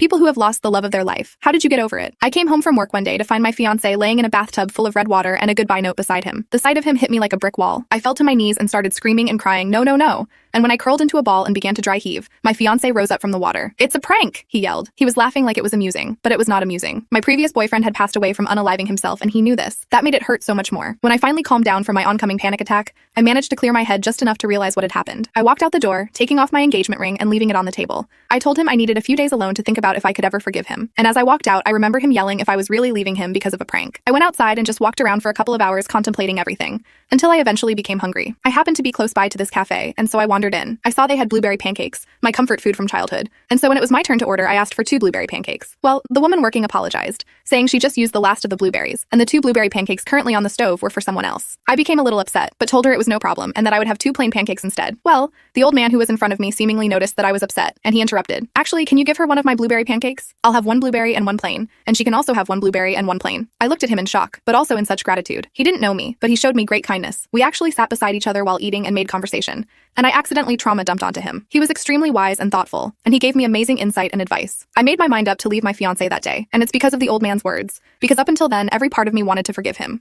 People who have lost the love of their life. How did you get over it? I came home from work one day to find my fiancé laying in a bathtub full of red water and a goodbye note beside him. The sight of him hit me like a brick wall. I fell to my knees and started screaming and crying, "No, no, no." And when I curled into a ball and began to dry heave, my fiancé rose up from the water. "It's a prank," he yelled. He was laughing like it was amusing, but it was not amusing. My previous boyfriend had passed away from unaliving himself, and he knew this. That made it hurt so much more. When I finally calmed down from my oncoming panic attack, I managed to clear my head just enough to realize what had happened. I walked out the door, taking off my engagement ring and leaving it on the table. I told him I needed a few days alone to think about if I could ever forgive him. And as I walked out, I remember him yelling if I was really leaving him because of a prank. I went outside and just walked around for a couple of hours contemplating everything, until I eventually became hungry. I happened to be close by to this cafe, and so I wandered in. I saw they had blueberry pancakes, my comfort food from childhood. And so when it was my turn to order, I asked for 2 blueberry pancakes. Well, the woman working apologized, saying she just used the last of the blueberries, and the 2 blueberry pancakes currently on the stove were for someone else. I became a little upset, but told her it was no problem, and that I would have 2 plain pancakes instead. Well, the old man who was in front of me seemingly noticed that I was upset, and he interrupted. "Actually, can you give her one of my blueberry pancakes? I'll have 1 blueberry and 1 plain, and she can also have 1 blueberry and 1 plain." I looked at him in shock, but also in such gratitude. He didn't know me, but he showed me great kindness. We actually sat beside each other while eating and made conversation, and I accidentally trauma dumped onto him. He was extremely wise and thoughtful, and he gave me amazing insight and advice. I made my mind up to leave my fiancé that day, and it's because of the old man's words, because up until then, every part of me wanted to forgive him.